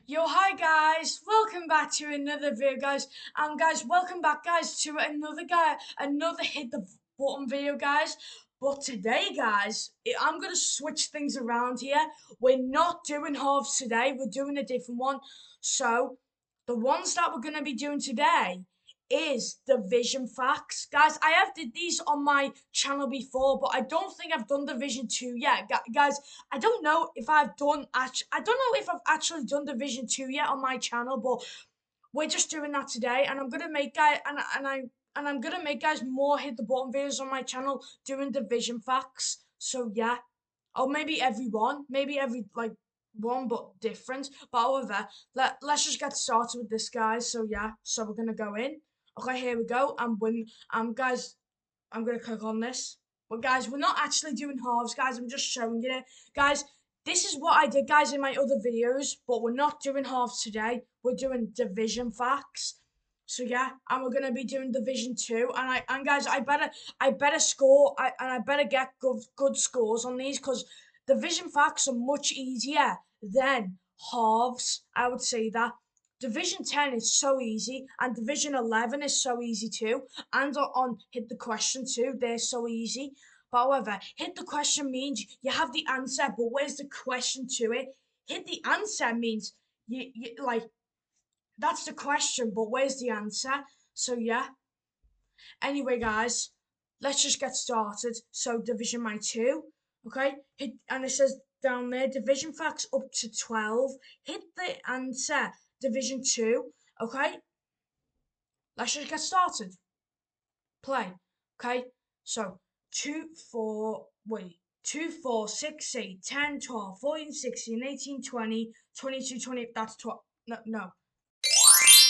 Yo, hi guys, welcome back to another video, guys. Guys, welcome back, guys, to another hit the button video, guys. But today, guys, I'm gonna switch things around here. We're not doing halves today. We're doing a different one. So, the ones that we're gonna be doing today is Division Facts. Guys, I have did these on my channel before, but I don't think I've done Division 2 yet. Guys, I don't know if I've done I don't know if I've actually done Division 2 yet on my channel, but we're just doing that today, and I'm gonna make guys and I'm gonna make guys more hit the button videos on my channel doing Division Facts. So yeah. Or maybe every like one but different. But however, let's just get started with this, guys. So yeah, so we're gonna go in. Okay, here we go. And when guys, I'm gonna click on this. But guys, we're not actually doing halves, guys. I'm just showing you it. Guys, this is what I did, guys, in my other videos, but we're not doing halves today. We're doing division facts. So yeah, and we're gonna be doing Division 2, and guys, I better score, and I better get good scores on these because Division facts are much easier than halves. I would say that. Division 10 is so easy, and Division 11 is so easy too. And on Hit the Question too, they're so easy. But however, Hit the Question means you have the answer, but where's the question to it? Hit the answer means you like that's the question, but where's the answer? So yeah. Anyway, guys, let's just get started. So Division My 2, okay? And it says down there, Division Facts up to 12. Hit the answer, Division 2, okay? Let's just get started. Play, okay? So 2, 4, wait. 2, 4, 6, 8, 10, 12, 14, 16, 18, 20, 22, 20. That's 12. No.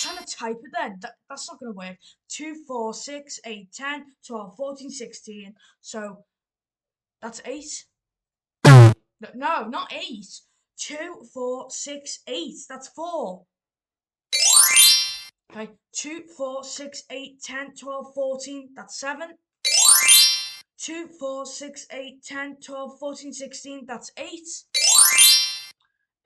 Trying to type it then. That's not going to work. 2, 4, 6, 8, 10, 12, 14, 16. So that's 8. No, not 8. 2, 4, 6, 8. That's 4. Okay. 2, 4, 6, 8, 10, 12, 14. That's 7. 2, 4, 6, 8, 10, 12, 14, 16. That's 8.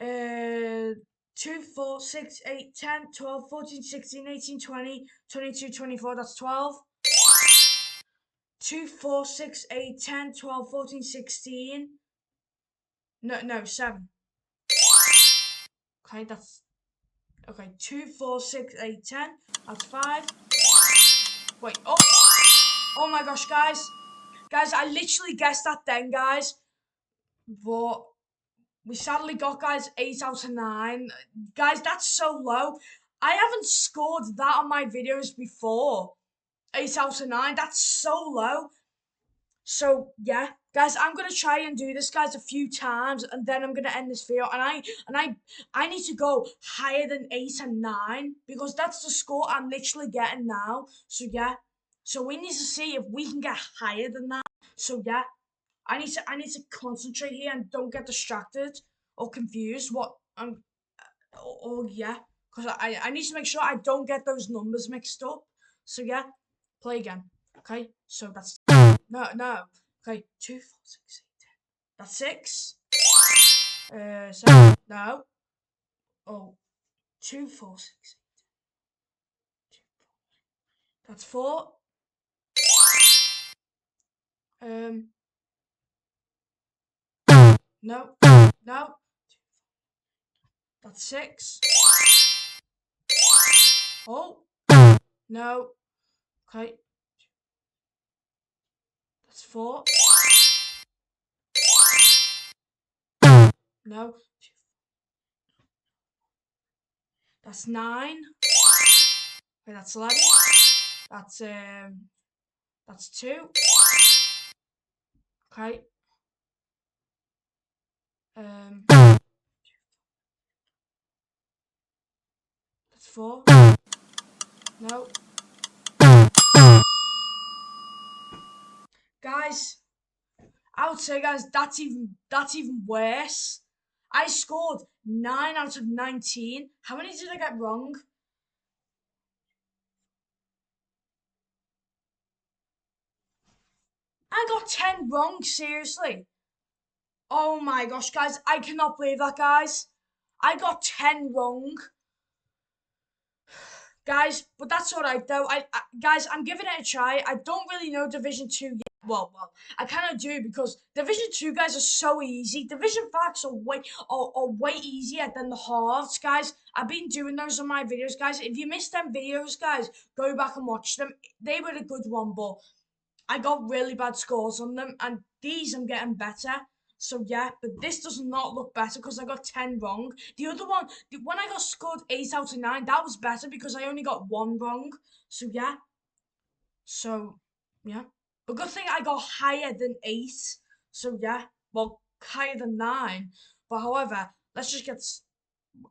Uh, 2, 4, 6, 8, 10, 12, 14, 16, 18, 20, 22, 24. That's 12. 2, 4, 6, 8, 10, 12, 14, 16. No, 7. Okay, that's okay. 2, 4, 6, 8, 10. That's 5. Wait, oh my gosh, guys. Guys, I literally guessed that then, guys. But we sadly got, guys, 8 out of 9. Guys, that's so low. I haven't scored that on my videos before. 8 out of 9. That's so low. So yeah, guys, I'm gonna try and do this, guys, a few times, and then I'm gonna end this video. And I need to go higher than 8 and 9 because that's the score I'm literally getting now. So yeah, so we need to see if we can get higher than that. So yeah, I need to concentrate here and don't get distracted or confused. Yeah, because I need to make sure I don't get those numbers mixed up. So yeah, play again. Okay, so that's no. Okay, 2, 4, 6, 8, 10. That's 6. 7. No. Oh, 2, 4, 6, 8. That's 4. Um, no. No. That's 6. Oh, no. Okay, that's 4. No. That's 9. Okay, that's 11. That's that's 2. Okay. That's 4. No. Guys, I would say, guys, that's even worse. I scored 9 out of 19. How many did I get wrong? I got 10 wrong, seriously. Oh my gosh, guys, I cannot believe that, guys. I got 10 wrong. Guys, but that's alright though. Guys, I'm giving it a try. I don't really know Division 2 yet. Well, I kind of do because Division 2 guys are so easy. Division facts are way easier than the halves, guys. I've been doing those on my videos, guys. If you missed them videos, guys, go back and watch them. They were a good one, but I got really bad scores on them, and these I'm getting better. So yeah, but this does not look better because I got 10 wrong. The other one, when I got scored 8 out of 9, that was better because I only got 1 wrong. So yeah. So yeah. But good thing I got higher than 8. So yeah, well, higher than 9. But however, let's just get,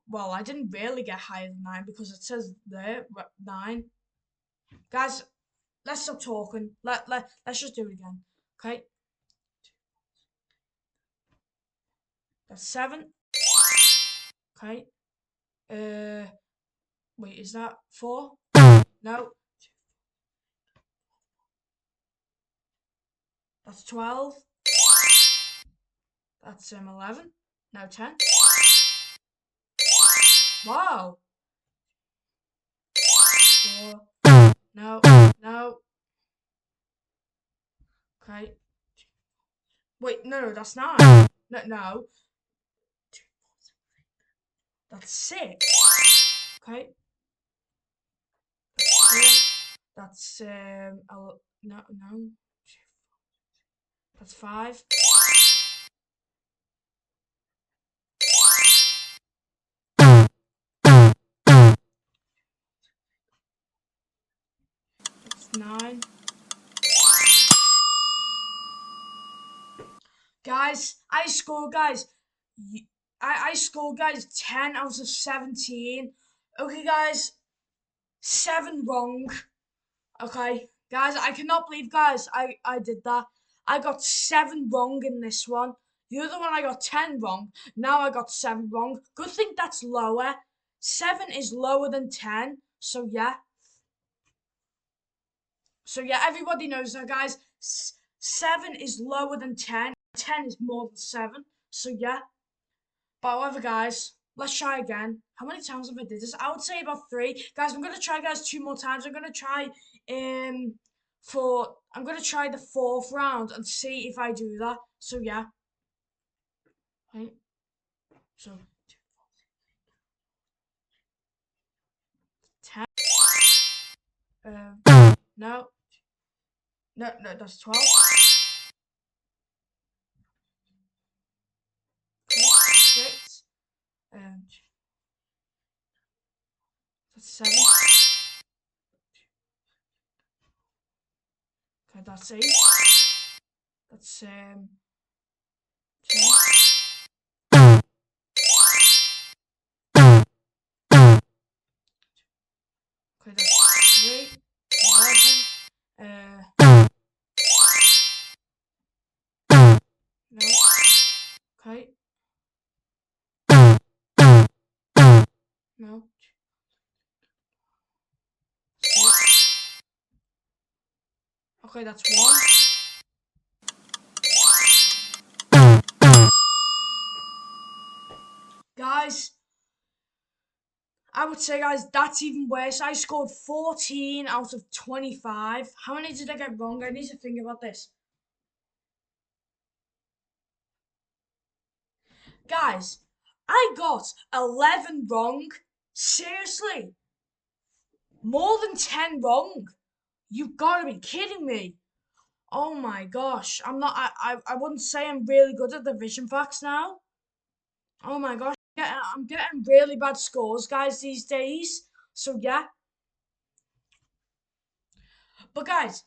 well, I didn't really get higher than 9 because it says there, 9. Guys, let's stop talking. Let's just do it again. Okay? That's 7. Okay. Wait, is that 4? No. That's 12. That's 11. No, 10. Wow. 4. No. No. Okay. Wait, no, that's 9. No, no. That's 6. Okay. That's no, no. That's 5. That's 9. Guys, I scored, guys. I scored, guys, 10 out of 17. Okay, guys, 7 wrong. Okay, guys, I cannot believe, guys, I did that. I got 7 wrong in this one. The other one I got 10 wrong. Now I got 7 wrong. Good thing that's lower. 7 is lower than 10. So yeah. So yeah, everybody knows that, guys. 7 is lower than 10. 10 is more than 7. So yeah. But however, guys, let's try again. How many times have I did this? I would say about 3. Guys, I'm gonna try, guys, 2 more times. I'm gonna try I'm gonna try the 4th round and see if I do that. So yeah. Right. So 10. No. No, no, that's 12. Okay, 6. That's 7. Okay, that's 8. That's 10. Okay, that's 3. 11. No. Okay. No. 6. Okay, that's 1. Guys, I would say, guys, that's even worse. I scored 14 out of 25. How many did I get wrong? I need to think about this. Guys, I got 11 wrong. Seriously? More than 10 wrong? You've got to be kidding me. Oh my gosh. I wouldn't say I'm really good at the vision facts now. Oh my gosh. Yeah, I'm getting really bad scores, guys, these days. So yeah. But guys,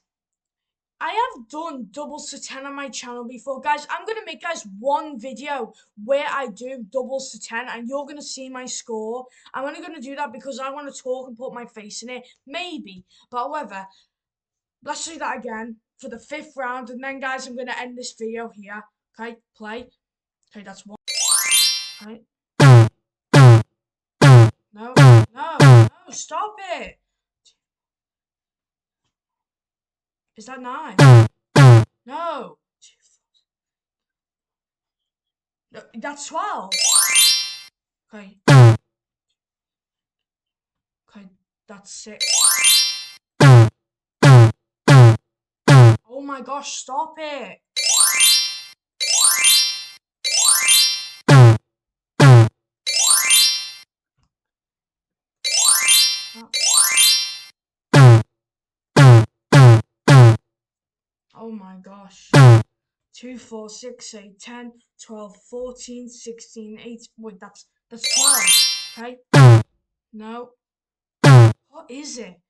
I have done doubles to 10 on my channel before, guys. I'm going to make, guys, one video where I do doubles to 10 and you're going to see my score. I'm only going to do that because I want to talk and put my face in it. Maybe. But however, let's do that again for the 5th round. And then, guys, I'm going to end this video here. Okay, play. Okay, that's 1. Okay. No, no, stop it. Is that 9? No. No, that's 12. Okay. Okay, that's it. Oh my gosh, stop it. Oh my gosh. 2, 4, 6, 8, 10, 12, 14, 16, 8. Wait, that's 12. Okay. No. What is it?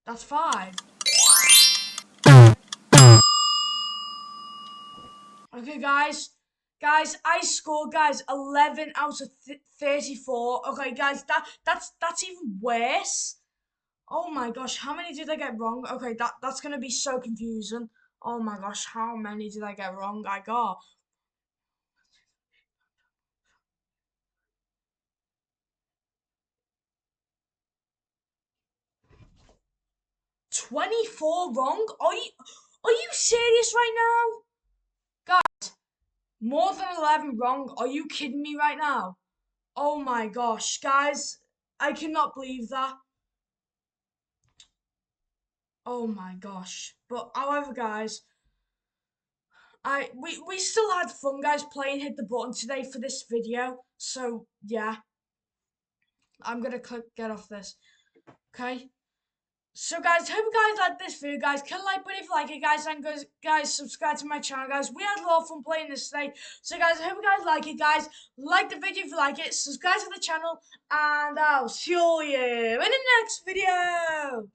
That's 5. Okay, guys. Guys, I scored, guys, 11 out of 34. Okay, guys, that's even worse. Oh my gosh, how many did I get wrong? Okay, that's gonna be so confusing. Oh my gosh, how many did I get wrong? I got 24 wrong? Are you serious right now? Guys, more than 11 wrong? Are you kidding me right now? Oh my gosh, guys, I cannot believe that. Oh my gosh. But however, guys, we still had fun, guys, playing Hit the Button today for this video. So yeah, I'm gonna click get off this. Okay. So guys, hope you guys like this video, guys. Click like button if you like it, guys, and guys, subscribe to my channel, guys. We had a lot of fun playing this today. So guys, I hope you guys like it, guys. Like the video if you like it, subscribe to the channel, and I'll see you in the next video.